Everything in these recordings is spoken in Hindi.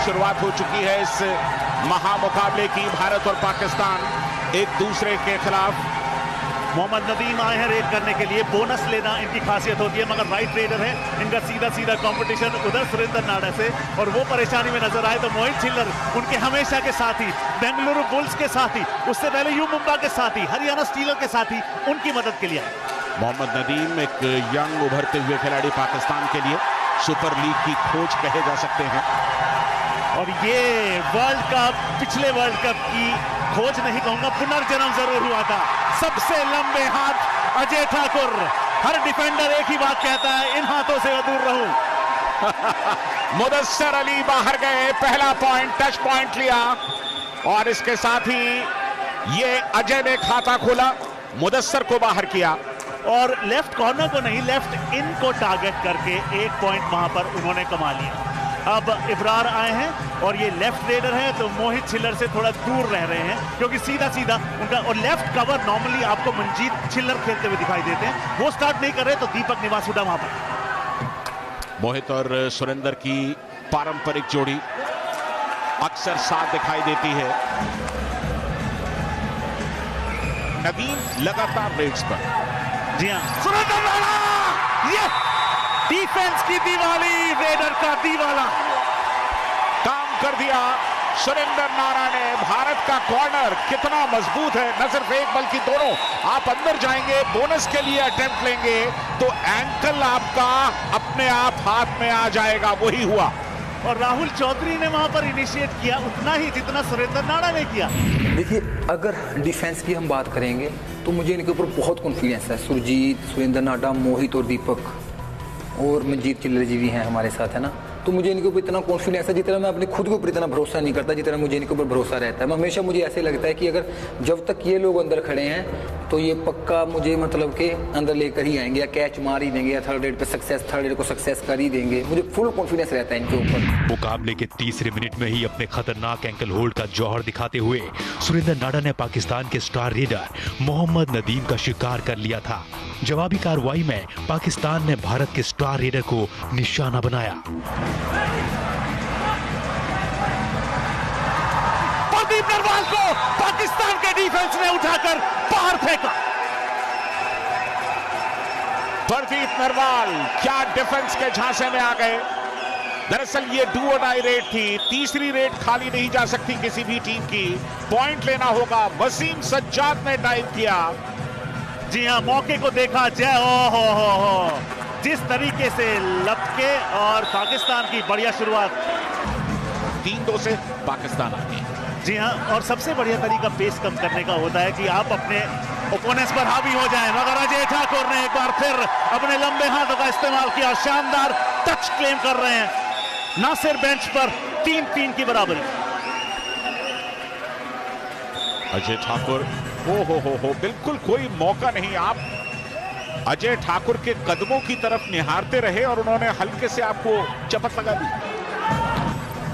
शुरुआत हो चुकी है इस महामुकाबले की। भारत और पाकिस्तान एक दूसरे के खिलाफ। मोहम्मद नदीम आए हैं रेड करने के लिए, बोनस लेना इनकी खासियत होती है, मगर राइट रेडर है, इनका सीधा सीधा कंपटीशन उधर सुरेंद्र नाडा से, और वो परेशानी में नजर आए तो मोहित छिल्लर उनके हमेशा के साथी, बेंगलुरु बुल्स के साथी, उससे पहले यू मुंबा के साथी, हरियाणा स्टीलर के साथी, उनकी मदद के लिए आए। मोहम्मद नदीम एक यंग उभरते हुए खिलाड़ी पाकिस्तान के लिए, सुपर लीग की खोज कहे जा सकते हैं। और ये वर्ल्ड कप, पिछले वर्ल्ड कप की खोज नहीं कहूंगा, पुनर्जन्म जरूर हुआ था। सबसे लंबे हाथ अजय ठाकुर। हर डिफेंडर एक ही बात कहता है, इन हाथों से दूर रहूं। मुदस्सर अली बाहर गए, पहला पॉइंट, टच पॉइंट लिया, और इसके साथ ही ये अजय ने खाता खोला, मुदस्सर को बाहर किया, और लेफ्ट कॉर्नर को नहीं, लेफ्ट इन को टारगेट करके एक पॉइंट वहां पर उन्होंने कमा लिया। अब इब्रार आए हैं और ये लेफ्ट रेडर है, तो मोहित छिल्लर से थोड़ा दूर रह रहे हैं, क्योंकि सीधा सीधा उनका, और लेफ्ट कवर नॉर्मली आपको मनजीत छिल्लर खेलते हुए दिखाई देते हैं, वो स्टार्ट नहीं कर रहे, तो दीपक निवासुडा वहां पर। मोहित और सुरेंद्र की पारंपरिक जोड़ी अक्सर साथ दिखाई देती है। नदीम लगातार रेड्स पर। जी हाँ, सुरेंद्र नाडा, ये डिफेंस की दिवाली, रेडर का दीवाला काम कर दिया सुरेंद्र नाडा ने। भारत का कॉर्नर कितना मजबूत है, न सिर्फ एक बल्कि दोनों। आप अंदर जाएंगे, बोनस के लिए अटेम्प्ट लेंगे, तो एंकल आपका अपने आप हाथ में आ जाएगा, वही हुआ। और राहुल चौधरी ने वहां पर इनिशिएट किया उतना ही जितना सुरेंद्र नाडा ने किया। देखिए, अगर डिफेंस की हम बात करेंगे तो मुझे इनके ऊपर बहुत कॉन्फिडेंस है। सुरजीत, सुरेंद्र नाडा, मोहित और दीपक, और मनजीत छिल्लर जी भी हैं हमारे साथ, है ना। तो मुझे इनके ऊपर इतना कॉन्फिडेंस है, जितना मैं अपने खुद के ऊपर इतना भरोसा नहीं करता, जितना मुझे इनके ऊपर भरोसा रहता है। मैं हमेशा, मुझे ऐसे लगता है कि अगर जब तक ये लोग अंदर खड़े हैं तो ये पक्का मुझे मतलब के अंदर लेकर ही आएंगे, या कैच मार ही देंगे, या थर्ड रेड पे सक्सेस, थर्ड रेड को सक्सेस कर ही देंगे। मुझे फुल कॉन्फिडेंस रहता है इनके ऊपर। मुकाबले के तीसरे मिनट में ही अपने खतरनाक एंकल होल्ड का जौहर दिखाते हुए सुरेंद्र नाडा ने पाकिस्तान के स्टार रेडर मोहम्मद नदीम का शिकार कर लिया था। जवाबी कार्रवाई में पाकिस्तान ने भारत के स्टार रेडर को निशाना बनाया। प्रदीप नरवाल को पाकिस्तान के डिफेंस ने उठाकर बाहर फेंका। प्रदीप नरवाल क्या डिफेंस के झांसे में आ गए। दरअसल ये डू और डाई रेड थी, तीसरी रेड खाली नहीं जा सकती किसी भी टीम की, पॉइंट लेना होगा। वसीम सज्जाद ने डाइव किया। जी हाँ, मौके को देखा, जय हो। जिस तरीके से लपके, और पाकिस्तान की बढ़िया शुरुआत। 3-2 से पाकिस्तान आगे। जी हाँ, और सबसे बढ़िया तरीका पेस कम करने का होता है कि आप अपने ओपोनेंट्स पर हावी हो जाएं। मगर अजय ठाकुर ने एक बार फिर अपने लंबे हाथों का इस्तेमाल किया, शानदार टच क्लेम कर रहे हैं। नासिर बेंच पर 3-3 की बराबरी। अजय ठाकुर, हो, बिल्कुल कोई मौका नहीं। आप अजय ठाकुर के कदमों की तरफ निहारते रहे और उन्होंने हल्के से आपको चपत लगा दी।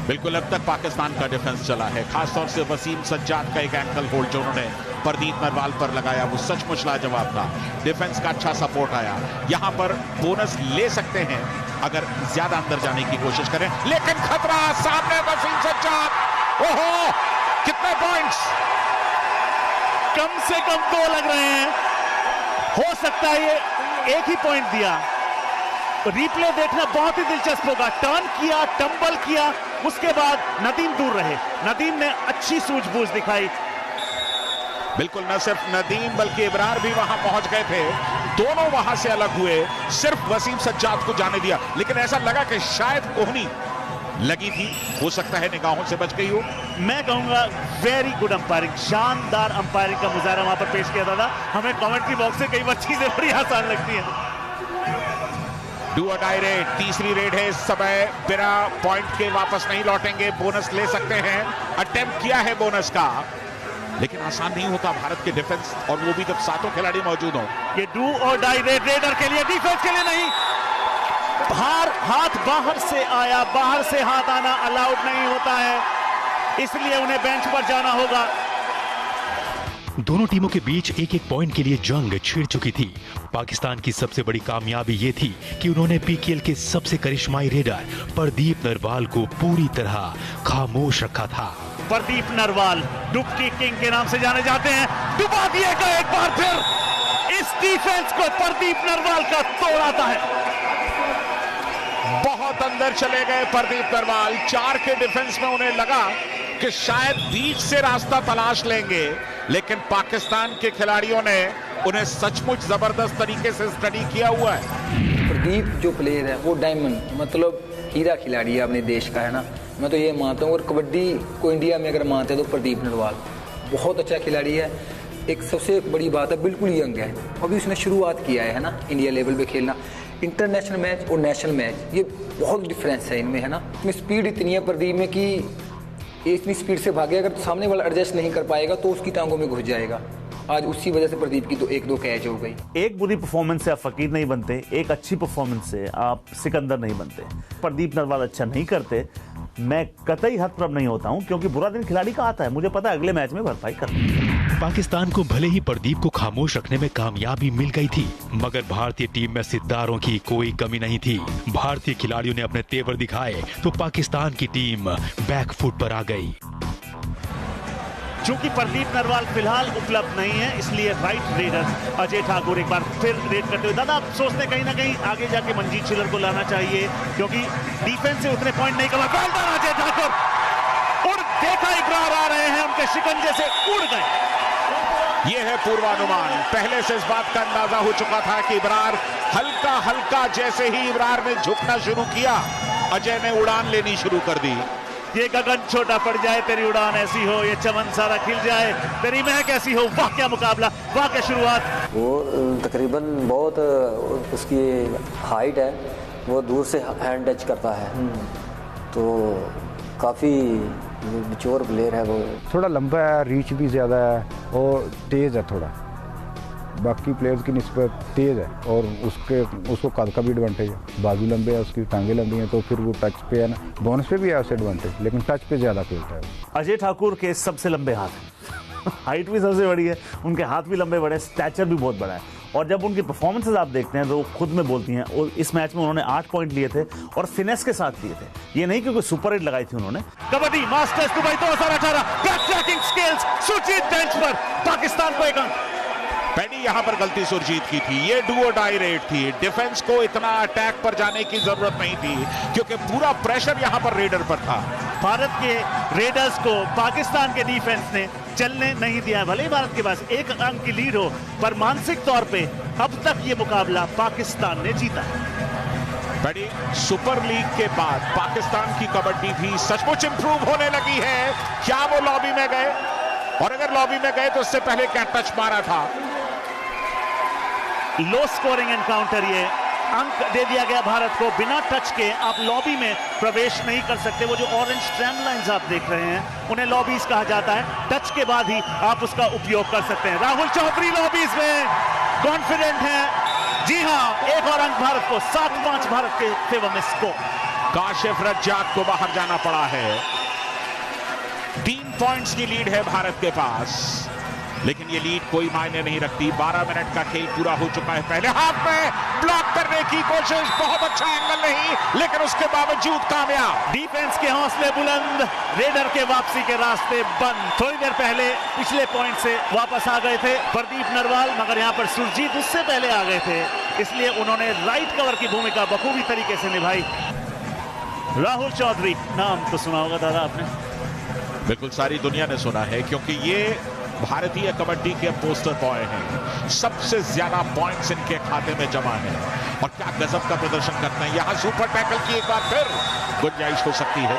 बिल्कुल अब तक पाकिस्तान का डिफेंस चला है, खासतौर से वसीम सज्जाद का एक एंकल होल्ड जो उन्होंने प्रदीप नरवाल पर लगाया, वो सचमुच लाजवाब था। डिफेंस का अच्छा सपोर्ट आया। यहां पर बोनस ले सकते हैं अगर ज्यादा अंदर जाने की कोशिश करें, लेकिन खतरा सामने। वसीम सज्जाद, ओहो, कितने पॉइंट्स, कम से कम 2 लग रहे हैं। हो सकता है ये एक ही पॉइंट दिया। रिप्ले देखना बहुत ही दिलचस्प होगा। टर्न किया, टंबल किया, उसके बाद नदीम दूर रहे। नदीम ने अच्छी सूझबूझ दिखाई। बिल्कुल, न सिर्फ नदीम बल्कि इब्रार भी वहां पहुंच गए थे। दोनों वहां से अलग हुए, सिर्फ वसीम सज्जाद को जाने दिया, लेकिन ऐसा लगा कि शायद कोहनी लगी थी, हो सकता है निगाहों से बच गई हो। मैं कहूंगा वेरी गुड अंपायरिंग, शानदार अंपायरिंग का मुजाहरा वहां पर पेश किया था। हमें कमेंट्री बॉक्स से कई बार चीजें बड़ी आसान लगती हैं। डू और डाई रेड, तीसरी रेड है इस समय। बिना पॉइंट के वापस नहीं लौटेंगे, बोनस ले सकते हैं। अटेम्प्ट किया है बोनस का, लेकिन आसान नहीं होता भारत के डिफेंस, और वो भी जब 7 खिलाड़ी मौजूद हो। ये डू और डाई रेड, रेडर के लिए, डिफेंस के लिए नहीं। हाथ बाहर से आया, बाहर से हाथ आना अलाउड नहीं होता है, इसलिए उन्हें बेंच पर जाना होगा। दोनों टीमों के बीच एक एक पॉइंट के लिए जंग छिड़ चुकी थी। पाकिस्तान की सबसे बड़ी कामयाबी ये थी कि उन्होंने पीकेएल के सबसे करिश्माई रेडर प्रदीप नरवाल को पूरी तरह खामोश रखा था। प्रदीप नरवाल डुबकी किंग के नाम से जाने जाते हैं, डुबा दिएगा एक बार फिर। इस डिफेंस को प्रदीप नरवाल का तोड़ आता है। बहुत अंदर चले गए प्रदीप नरवाल। 4 के डिफेंस में उन्हें लगा कि शायद बीच से रास्ता तलाश लेंगे, लेकिन पाकिस्तान के खिलाड़ियों ने उन्हें सचमुच जबरदस्त तरीके से स्टडी किया हुआ है। प्रदीप जो प्लेयर है वो डायमंड मतलब हीरा खिलाड़ी है अपने देश का, है ना। मैं तो ये मानता हूँ, और कबड्डी को इंडिया में अगर मानते हैं तो प्रदीप नरवाल बहुत अच्छा खिलाड़ी है। एक सबसे बड़ी बात है, बिल्कुल यंग है, अभी उसने शुरुआत किया है ना इंडिया लेवल पे खेलना। इंटरनेशनल मैच और नेशनल मैच ये बहुत डिफरेंस है इनमें, है ना। इसमें स्पीड इतनी है प्रदीप में कि ये इतनी स्पीड से भागे, अगर तो सामने वाला एडजस्ट नहीं कर पाएगा तो उसकी टांगों में घुस जाएगा। आज उसी वजह से प्रदीप की तो 1-2 कैच हो गई। एक बुरी परफॉर्मेंस से आप फकीर नहीं बनते, एक अच्छी परफॉर्मेंस से आप सिकंदर नहीं बनते। प्रदीप नरवाल अच्छा नहीं करते, मैं कतई हतप्रभ नहीं होता हूं, क्योंकि बुरा दिन खिलाड़ी का आता है, मुझे पता है अगले मैच में भरपाई करना। पाकिस्तान को भले ही प्रदीप को खामोश रखने में कामयाबी मिल गई थी, मगर भारतीय टीम में सितारों की कोई कमी नहीं थी। भारतीय खिलाड़ियों ने अपने तेवर दिखाए तो पाकिस्तान की टीम बैकफुट पर आ गई। चूंकि प्रदीप नरवाल फिलहाल उपलब्ध नहीं है, इसलिए राइट रेडर अजय ठाकुर एक बार फिर रेड करते हुए, दादा आप सोचते कहीं ना कहीं आगे जाके मनजीत छिल्लर को लाना चाहिए, क्योंकि डिफेंस से उतने पॉइंट नहीं कमा। अजय ठाकुर उड़ देखा, इब्रार आ रहे हैं, उनके शिकंजे से उड़ गए। ये है पूर्वानुमान। पहले से इस बात का अंदाजा हो चुका था कि इब्रार हल्का हल्का, जैसे ही इब्रार ने झुकना शुरू किया, अजय ने उड़ान लेनी शुरू कर दी। ये गगन छोटा पड़ जाए तेरी उड़ान ऐसी हो, ये चमन सारा खिल जाए तेरी महक ऐसी हो। वाह क्या मुकाबला, वाह क्या शुरुआत। वो तकरीबन बहुत उसकी हाइट है, वो दूर से हैंड टच करता है, तो काफ़ी मैच्योर प्लेयर है। वो थोड़ा लंबा है, रीच भी ज़्यादा है और तेज़ है थोड़ा, बाकी प्लेयर्स की निस्बत तेज़ है, और उसको कद का भी एडवांटेज है। बाजू लंबे है, उसकी टांगे लंबी हैं, तो फिर वो टच पे है ना, बोनस पे भी है उससे एडवांटेज, लेकिन टच पे ज़्यादा खेलता है। अजय ठाकुर के सबसे लंबे हाथ हाइट भी सबसे बड़ी है, उनके हाथ भी लंबे बड़े, स्टैचर भी बहुत बड़ा है। और जब उनकी परफॉर्मेंसेज आप देखते हैं तो वो खुद में बोलती हैं। और इस मैच में उन्होंने 8 पॉइंट लिए थे और फिनेस के साथ लिए थे, ये नहीं क्योंकि सुपर हिट लगाई थी उन्होंने। Kabaddi masters Dubai 2018 back tracking skills, Surjeet bench पर, पाकिस्तान को 1 अंक। पैडी यहां पर गलती सुरजीत की थी, ये डू और डाई रेड थी। डिफेंस को इतना अटैक पर जाने की जरूरत नहीं थी, क्योंकि पूरा प्रेशर यहां पर रेडर पर था। भारत के रेडर्स को पाकिस्तान के डिफेंस ने चलने नहीं दिया। भले ही भारत के पास 1 अंक की लीड हो, पर मानसिक तौर पे अब तक ये मुकाबला पाकिस्तान ने जीता है। बड़ी सुपर लीग के बाद पाकिस्तान की कबड्डी भी सचमुच इंप्रूव होने लगी है। क्या वो लॉबी में गए? और अगर लॉबी में गए तो उससे पहले क्या टच मारा था? लो स्कोरिंग एनकाउंटर, ये अंक दे दिया गया भारत को। बिना टच के आप लॉबी में प्रवेश नहीं कर सकते। वो जो ऑरेंज ट्रैम लाइंस आप देख रहे हैं, उन्हें लॉबीज कहा जाता है। टच के बाद ही आप उसका उपयोग कर सकते हैं। राहुल चौधरी लॉबीज में कॉन्फिडेंट हैं। जी हां, 1 और अंक भारत को, 7-5 भारत के फेवर में स्कोर। काशिफ रज्जाक को बाहर जाना पड़ा है। 3 पॉइंट्स की लीड है भारत के पास, लेकिन ये लीड कोई मायने नहीं रखती। 12 मिनट का खेल पूरा हो चुका है। पहले हाफ में ब्लॉक करने की कोशिश, बहुत अच्छा एंगल नहीं, लेकिन उसके बावजूद कामयाब। डिफेंस के हौसले बुलंद, रेडर के वापसी के रास्ते बंद। थोड़ी देर पहले पिछले पॉइंट से वापस आ गए थे प्रदीप नरवाल, मगर यहां पर सुरजीत उससे पहले आ गए थे, इसलिए उन्होंने राइट कवर की भूमिका बखूबी तरीके से निभाई। राहुल चौधरी, नाम तो सुना होगा दादा आपने? बिल्कुल, सारी दुनिया ने सुना है, क्योंकि ये भारतीय कबड्डी के पोस्टर बॉय हैं। सबसे ज्यादा पॉइंट्स इनके खाते में जमा है, और क्या गजब का प्रदर्शन करते हैं। यहां सुपर टैकल की एक बार फिर गुंजाइश हो सकती है।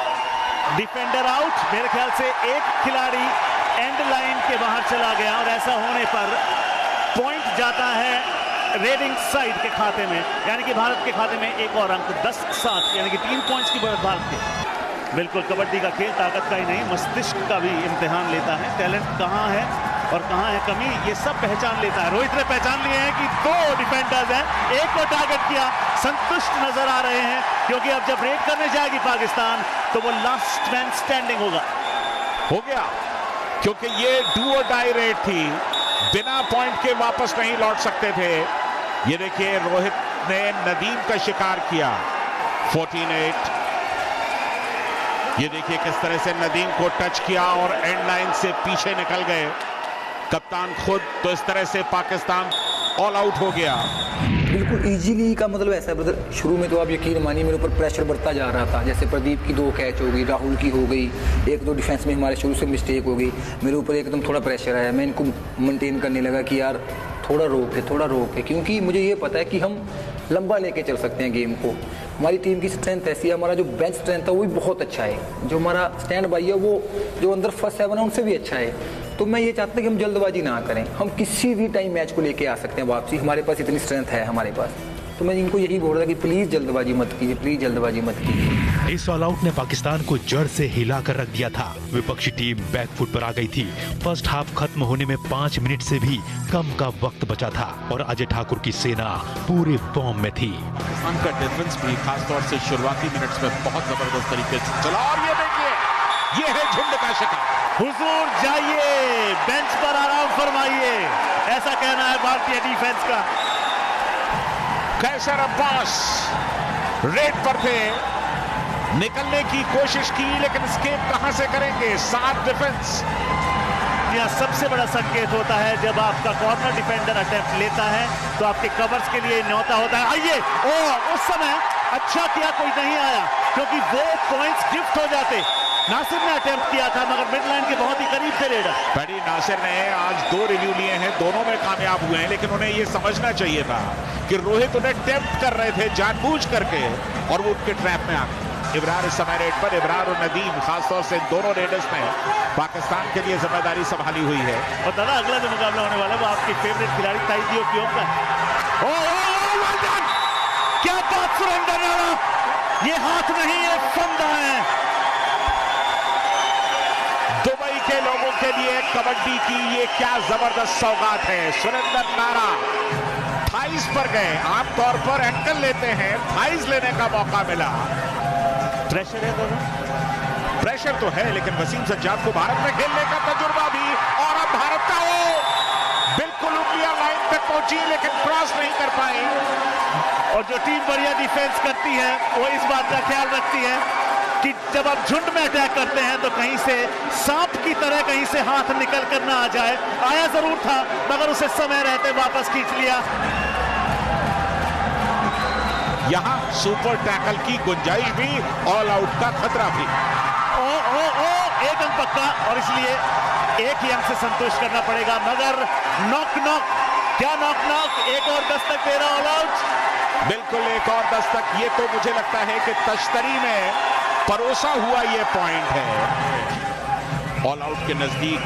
डिफेंडर आउट, मेरे ख्याल से एक खिलाड़ी एंड लाइन के बाहर चला गया, और ऐसा होने पर पॉइंट जाता है रेडिंग साइड के खाते में, यानी कि भारत के खाते में 1 और अंक। 10-7 यानी कि 3 पॉइंट्स की बढ़त भारत के। बिल्कुल, कबड्डी का खेल ताकत का ही नहीं, मस्तिष्क का भी इम्तिहान लेता है। टैलेंट कहाँ है और कहाँ है कमी, ये सब पहचान लेता है। रोहित ने पहचान लिए हैं कि 2 डिफेंडर्स हैं, एक को टारगेट किया, संतुष्ट नजर आ रहे हैं, क्योंकि अब जब रेड करने जाएगी पाकिस्तान तो वो लास्ट मैन स्टैंडिंग होगा। हो गया क्योंकि ये डू और डाई रेड थी, बिना पॉइंट के वापस नहीं लौट सकते थे। ये देखिए रोहित ने नदीम का शिकार किया। 14-8। ये देखिए किस तरह से नदीम को टच किया और एंड लाइन से पीछे निकल गए कप्तान खुद। तो इस तरह से पाकिस्तान ऑल आउट हो गया। बिल्कुल इजीली का मतलब ऐसा है ब्रदर, शुरू में तो आप यकीन मानिए मेरे ऊपर प्रेशर बढ़ता जा रहा था। जैसे प्रदीप की 2 कैच हो गई, राहुल की हो गई, 1-2 डिफेंस में हमारे शुरू से मिस्टेक हो गई, मेरे ऊपर एकदम थोड़ा प्रेशर आया। मैं इनको मेंटेन करने लगा कि यार थोड़ा रोक है, क्योंकि मुझे ये पता है कि हम लंबा लेके चल सकते हैं गेम को। हमारी टीम की स्ट्रेंथ ऐसी है, हमारा जो बेंच स्ट्रेंथ है वो भी बहुत अच्छा है, जो हमारा स्टैंड बाई है वो जो अंदर फर्स्ट 7 है उनसे भी अच्छा है। तो मैं ये चाहता हूँ कि हम जल्दबाजी ना करें, हम किसी भी टाइम मैच को लेके आ सकते हैं वापसी, हमारे पास इतनी स्ट्रेंथ है हमारे पास। तो मैं इनको यही बोल रहा था कि प्लीज़ जल्दबाजी मत कीजिए, प्लीज़ जल्दबाजी मत कीजिए। इस ऑल आउट ने पाकिस्तान को जड़ से हिला कर रख दिया था। विपक्षी टीम बैकफुट पर आ गई थी। फर्स्ट हाफ खत्म होने में 5 मिनट से भी कम का वक्त बचा था और अजय ठाकुर की सेना पूरे फॉर्म में थी। पाकिस्तान का डिफेंस भी खासतौर से शुरुआती मिनट्स में बहुत जबरदस्त तरीके से चला। और ये देखिए, ये है झुंड का शिकार। हुजूर जाइए, बेंच पर आराम फरमाइए, ऐसा कहना है भारतीय डिफेंस का। कैसर अब्बास रेड पर थे, निकलने की कोशिश की लेकिन एस्केप कहां से करेंगे। 7 डिफेंस। यह सबसे बड़ा संकेत होता है जब आपका कॉर्नर डिफेंडर अटेम्प्ट लेता है तो आपके कवर्स के लिए न्योता होता है आइए। और उस समय अच्छा किया कोई नहीं आया, क्योंकि वो पॉइंट्स गिफ्ट हो जाते। नासिर ने अटेम्प्ट किया था मगर मिड लाइन के बहुत ही करीब थे रेडर। पैडी नासिर ने आज 2 रिव्यू लिए हैं, दोनों में कामयाब हुए हैं, लेकिन उन्हें ये समझना चाहिए था कि रोहित उन्हें टेम्प्ट कर रहे थे जानबूझ करके और वो उनके ट्रैप में आ गए। इब्रार इस समय रेड पर, इब्रार और नदीम खासतौर से दोनों रेडर्स ने पाकिस्तान के लिए जिम्मेदारी संभाली हुई है। और दादा अगला जो मुकाबला होने वाला है वो आपके फेवरेट खिलाड़ी ताइदियो की का है। क्या बात सुरेंद्र नाड़ा, ये हाथ नहीं है फंदा है। दुबई के लोगों के लिए कबड्डी की ये क्या जबरदस्त सौगात है। सुरेंद्र नाड़ा थाइस पर गए, आमतौर पर एंकल लेते हैं, थाइस लेने का मौका मिला। प्रेशर है दोनों, प्रेशर तो है, लेकिन वसीम सज्जाद को भारत में खेलने का तजुर्बा भी। और अब भारत का वो बिल्कुल उंगलियां लाइन तक पहुंची लेकिन क्रॉस नहीं कर पाई। और जो टीम बढ़िया डिफेंस करती है वो इस बात का ख्याल रखती है कि जब आप झुंड में अटैक करते हैं तो कहीं से सांप की तरह कहीं से हाथ निकल कर ना आ जाए। आया जरूर था मगर उसे समय रहते वापस खींच लिया। यहां सुपर टैकल की गुंजाइश भी, ऑल आउट का खतरा भी। एक अंक पक्का और इसलिए एक ही अंक से संतुष्ट करना पड़ेगा। मगर नॉक क्या नॉक एक और दस्तक दे रहा ऑल आउट। बिल्कुल एक और दस्तक। ये तो मुझे लगता है कि तश्तरी में परोसा हुआ ये पॉइंट है। ऑल आउट के नजदीक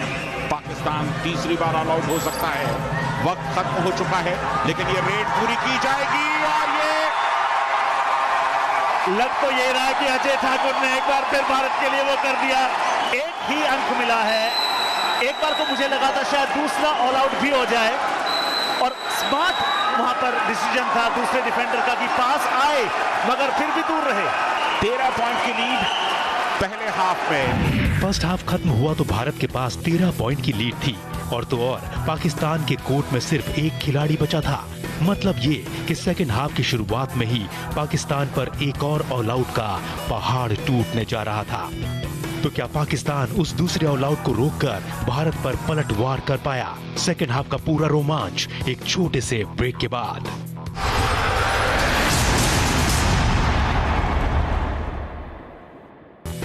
पाकिस्तान तीसरी बार ऑल आउट हो सकता है। वक्त खत्म हो चुका है लेकिन ये रेड पूरी की जाएगी। और ये लग तो ये रहा है कि अजय ठाकुर ने एक बार फिर भारत के लिए वो कर दिया। एक ही अंक मिला है। एक बार तो मुझे लगा था शायद दूसरा ऑल आउट भी हो जाए और स्मार्ट वहां पर डिसीजन था दूसरे डिफेंडर का कि पास आए मगर फिर भी दूर रहे। 13 पॉइंट की लीड पहले हाफ में। फर्स्ट हाफ खत्म हुआ तो भारत के पास 13 पॉइंट की लीड थी और तो और पाकिस्तान के कोर्ट में सिर्फ एक खिलाड़ी बचा था। मतलब ये कि सेकंड हाफ की शुरुआत में ही पाकिस्तान पर एक और ऑल आउट का पहाड़ टूटने जा रहा था। तो क्या पाकिस्तान उस दूसरे ऑल आउट को रोककर भारत पर पलटवार कर पाया? सेकंड हाफ का पूरा रोमांच एक छोटे से ब्रेक के बाद।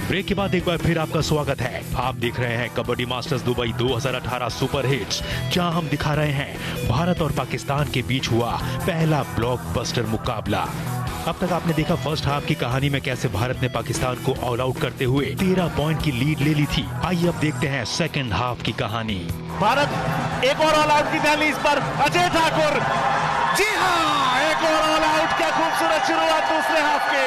ब्रेक के बाद एक बार फिर आपका स्वागत है। आप देख रहे हैं kabaddi masters Dubai 2018 super hits, जहां हम दिखा रहे हैं भारत और पाकिस्तान के बीच हुआ पहला ब्लॉकबस्टर मुकाबला। अब तक आपने देखा फर्स्ट हाफ की कहानी में कैसे भारत ने पाकिस्तान को ऑल आउट करते हुए 13 पॉइंट की लीड ले ली थी। आइए अब देखते हैं सेकंड हाफ की कहानी। भारत एक और ऑल आउट की दहलीज पर, अजय ठाकुर, जी हाँ एक और ऑल आउट। क्या खूबसूरत शुरुआत दूसरे हाफ की।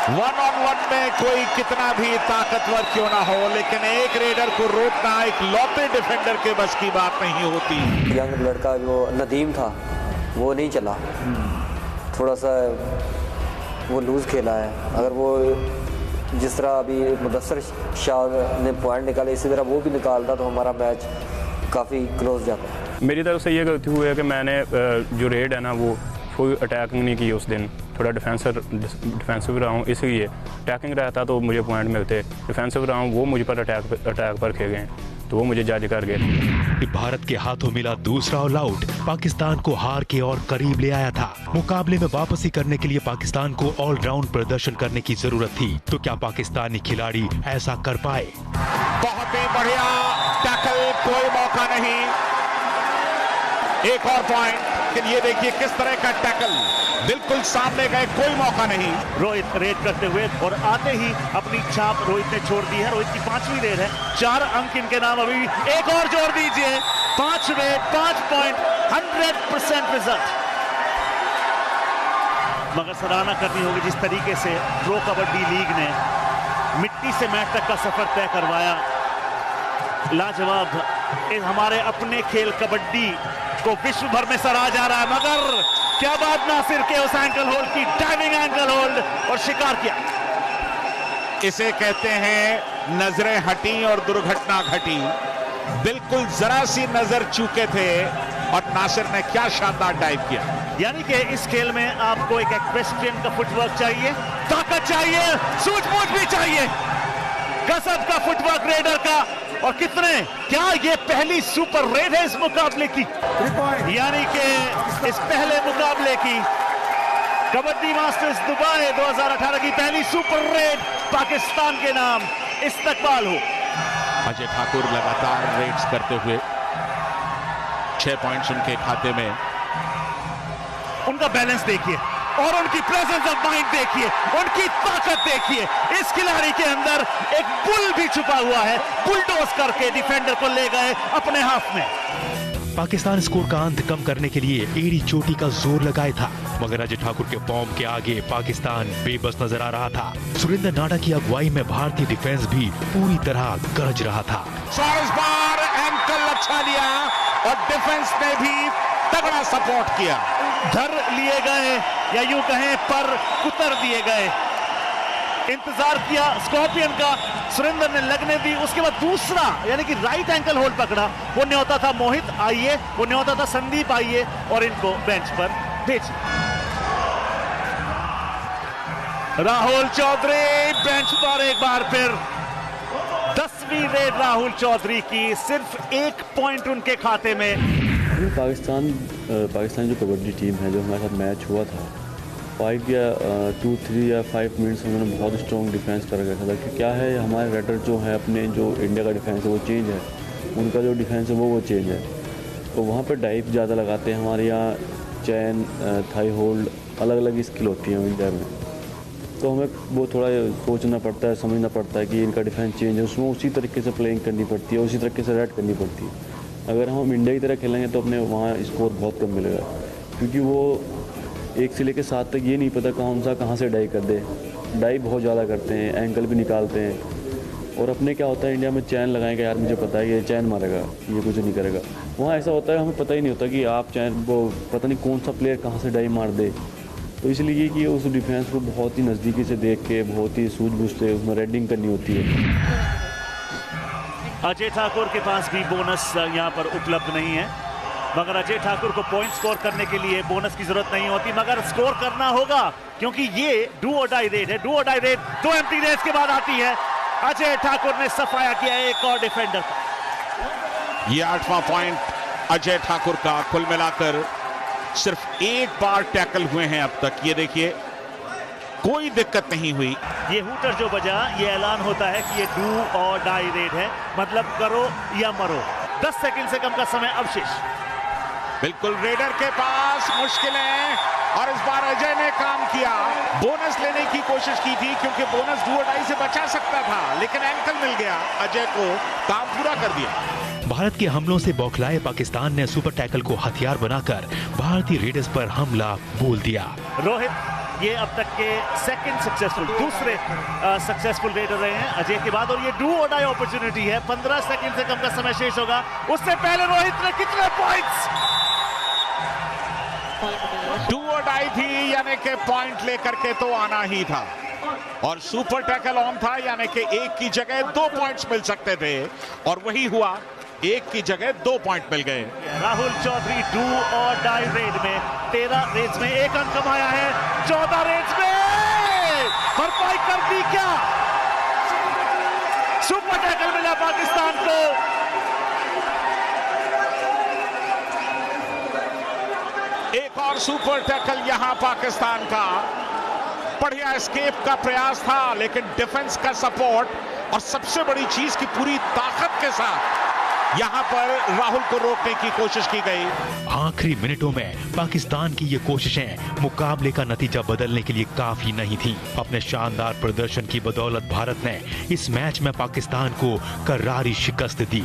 1-on-1 में कोई कितना भी ताकतवर क्यों ना हो लेकिन एक रेडर को रोकना एक लौते डिफेंडर के बस की बात नहीं होती। यंग लड़का जो नदीम था वो नहीं चला, थोड़ा सा वो लूज खेला है। अगर वो जिस तरह अभी मुदस्सर शाह ने पॉइंट निकाले, इसी तरह वो भी निकालता तो हमारा मैच काफ़ी क्लोज जाता। मेरी तरफ से ये गलती हुई है कि मैंने जो रेड है ना वो कोई अटैकिंग नहीं की उस दिन, थोड़ा डिफेंसिव रहा हूँ, इसलिए अटैकिंग रहता तो मुझे पॉइंट मिलते। डिफेंसिव रहा हूँ, वो मुझ पर अटैक पर खे गए तो वो मुझे जज कर गए। भारत के हाथों मिला दूसरा ऑल आउट पाकिस्तान को हार के और करीब ले आया था। मुकाबले में वापसी करने के लिए पाकिस्तान को ऑलराउंड प्रदर्शन करने की जरूरत थी, तो क्या पाकिस्तानी खिलाड़ी ऐसा कर पाए? बहुत ही बढ़िया टैकल, कोई मौका नहीं, एक और पॉइंट। लेकिन ये देखिए किस तरह का टैकल, बिल्कुल सामने गए, कोई मौका नहीं। रोहित रेड करते हुए और आते ही अपनी छाप रोहित ने छोड़ दी है। रोहित की 5वीं रेड है, 4 अंक इनके नाम। अभी एक और जोड़ दीजिए, 5 रेड, 5 पॉइंट, 100% रिजल्ट। मगर सराहना करनी होगी जिस तरीके से प्रो कबड्डी लीग ने मिट्टी से मैच तक का सफर तय करवाया। लाजवाब हमारे अपने खेल कबड्डी को विश्व भर में सराहा जा रहा है। मगर क्या बात नासिर के उस एंकल होल्ड की, डाइविंग एंकल होल्ड, और शिकार किया। इसे कहते हैं नजरें हटी और दुर्घटना घटी। बिल्कुल जरा सी नजर चूके थे और नासिर ने क्या शानदार डाइव किया। यानी कि इस खेल में आपको एक एक्वेस्ट्रियन का फुटवर्क चाहिए, ताकत चाहिए, सूझबूझ भी चाहिए, गजब का फुटवर्क रेडर का। और कितने, क्या ये पहली सुपर रेड है इस मुकाबले की? यानी कि इस पहले मुकाबले की कबड्डी मास्टर्स दुबई 2018 की पहली सुपर रेड पाकिस्तान के नाम इस्तकबाल हो। अजय ठाकुर लगातार रेड्स करते हुए 6 पॉइंट्स उनके खाते में। उनका बैलेंस देखिए और उनकी प्रेजेंस ऑफ माइंड देखिए, उनकी ताकत देखिए। इस खिलाड़ी के अंदर एक बुल भी छुपा हुआ है, बुलडोज करके डिफेंडर को ले गए अपने हाथ में। पाकिस्तान स्कोर का अंत कम करने के लिए एड़ी चोटी का जोर लगाया था, मगर अजय ठाकुर के फॉर्म के आगे पाकिस्तान बेबस नजर आ रहा था। सुरेंद्र नाडा की अगुवाई में भारतीय डिफेंस भी पूरी तरह गरज रहा था। इस बार एंकल अच्छा लिया और डिफेंस ने भी तगड़ा सपोर्ट किया। धर लिए गए या यूं कहें पर कुतर दिए गए। इंतजार किया स्कॉर्पियन का, सुरेंद्र ने लगने दी। उसके बाद दूसरा यानी कि राइट एंकल होल्ड पकड़ा। वो न्योता था मोहित आइए, वो न्योता था संदीप आइए और इनको बेंच पर भेजिए। राहुल चौधरी बेंच पर एक बार फिर। 10वीं रेड राहुल चौधरी की, सिर्फ 1 पॉइंट उनके खाते में। पाकिस्तान जो कबड्डी टीम है, जो हमारे साथ मैच हुआ था, 5 या 2-3 या 5 मिनट्स उन्होंने बहुत स्ट्रॉन्ग डिफेंस कर रखा था। कि क्या है, हमारे रेडर जो है अपने जो इंडिया का डिफेंस है वो चेंज है, उनका जो डिफेंस है वो चेंज है। तो वहाँ पर डाइव ज़्यादा लगाते हैं। हमारे यहाँ चैन, थाई होल्ड, अलग अलग स्किल होती है इंडिया में। तो हमें वो थोड़ा सोचना पड़ता है, समझना पड़ता है कि इनका डिफेंस चेंज है, उसमें उसी तरीके से प्लेइंग करनी पड़ती है, उसी तरीके से रेड करनी पड़ती है। अगर हम इंडिया की तरह खेलेंगे तो अपने वहाँ स्कोर बहुत कम मिलेगा, क्योंकि वो 1 से लेकर 7 तक ये नहीं पता कहाँ से डाइव कर दे। डाइव बहुत ज़्यादा करते हैं, एंकल भी निकालते हैं। और अपने क्या होता है, इंडिया में चैन लगाएंगे, यार मुझे पता है ये चैन मारेगा, ये कुछ नहीं करेगा। वहाँ ऐसा होता है, हमें पता ही नहीं होता कि आप चैन, वो पता नहीं कौन सा प्लेयर कहाँ से डाइव मार दे। तो इसलिए कि उस डिफेंस को बहुत ही नज़दीकी से देख के, बहुत ही सूझबूझ से उसमें रेडिंग करनी होती है। अजय ठाकुर के पास भी बोनस यहाँ पर उपलब्ध नहीं है, मगर अजय ठाकुर को पॉइंट स्कोर करने के लिए बोनस की जरूरत नहीं होती, मगर स्कोर करना होगा क्योंकि ये डू और डाई रेड है। डू और डाई रेड 2 एम्प्टी रेड्स के बाद आती है। अजय ठाकुर ने सफाया किया एक और डिफेंडर। ये 8वां पॉइंट अजय ठाकुर का। कुल मिलाकर सिर्फ 1 बार टैकल हुए हैं अब तक। ये देखिए, कोई दिक्कत नहीं हुई। ये हूटर जो बजा, ये ऐलान होता है कि ये डू और डाई रेड है, मतलब करो या मरो। 10 सेकंड से कम का समय अवशेष। बिल्कुल रेडर के पास मुश्किलें, और इस बार अजय ने काम किया। बोनस लेने की कोशिश की थी क्योंकि बोनस डू और डाई से बचा सकता था, लेकिन एंकल मिल गया। अजय को काम पूरा कर दिया। भारत के हमलों से बौखलाए पाकिस्तान ने सुपर टैकल को हथियार बनाकर भारतीय रेडर्स पर हमला बोल दिया। रोहित ये अब तक के दूसरे सक्सेसफुल रेडर रहे हैं अजय के बाद, और ये डू और डाई अपॉर्चुनिटी है। 15 सेकंड से कम का समय शेष होगा। उससे पहले रोहित ने कितने पॉइंट्स? डू और डाई थी, यानी कि पॉइंट लेकर के तो आना ही था। और सुपर टैकल ऑन था, यानी कि एक की जगह 2 पॉइंट्स मिल सकते थे और वही हुआ, एक की जगह 2 पॉइंट मिल गए। राहुल चौधरी डू और डाई रेड में 13 रेस में 1 अंक कमाया है, 14 रेस में भरपाई कर दी क्या? सुपर टैकल मिला पाकिस्तान को। एक और सुपर टैकल यहां पाकिस्तान का। बढ़िया एस्केप का प्रयास था, लेकिन डिफेंस का सपोर्ट और सबसे बड़ी चीज की पूरी ताकत के साथ यहां पर राहुल को रोकने की कोशिश की गई। आखिरी मिनटों में पाकिस्तान की ये कोशिशें मुकाबले का नतीजा बदलने के लिए काफी नहीं थीं। अपने शानदार प्रदर्शन की बदौलत भारत ने इस मैच में पाकिस्तान को करारी शिकस्त दी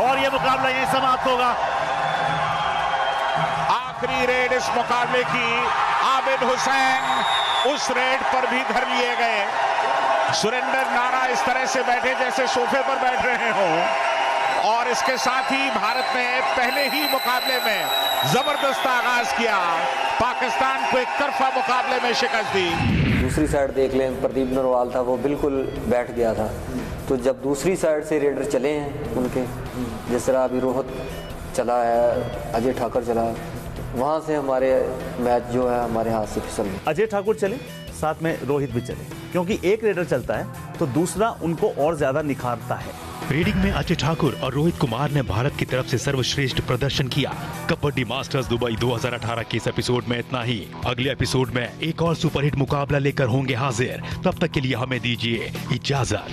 और ये मुकाबला यहीं समाप्त होगा। आखिरी रेड इस मुकाबले की, आबिद हुसैन उस रेड पर भी धर लिए गए। सुरेंद्र नाडा इस तरह से बैठे जैसे सोफे पर बैठ रहे हों और इसके साथ ही भारत ने पहले ही मुकाबले में जबरदस्त आगाज किया, पाकिस्तान को एक तरफा मुकाबले में शिकस्त दी। दूसरी साइड देख लें, प्रदीप नरवाल था वो बिल्कुल बैठ गया था। तो जब दूसरी साइड से रेडर चले हैं उनके, जिस तरह अभी रोहित चला है, अजय ठाकुर चला, वहाँ से हमारे मैच जो है हमारे हाथ से फिसल गए। अजय ठाकुर चले, साथ में रोहित भी चले, क्योंकि एक रेडर चलता है तो दूसरा उनको और ज्यादा निखारता है। रेडिंग में अजय ठाकुर और रोहित कुमार ने भारत की तरफ से सर्वश्रेष्ठ प्रदर्शन किया। कबड्डी मास्टर्स दुबई 2018 के इस एपिसोड में इतना ही। अगले एपिसोड में एक और सुपरहिट मुकाबला लेकर होंगे हाजिर। तब तक के लिए हमें दीजिए इजाजत।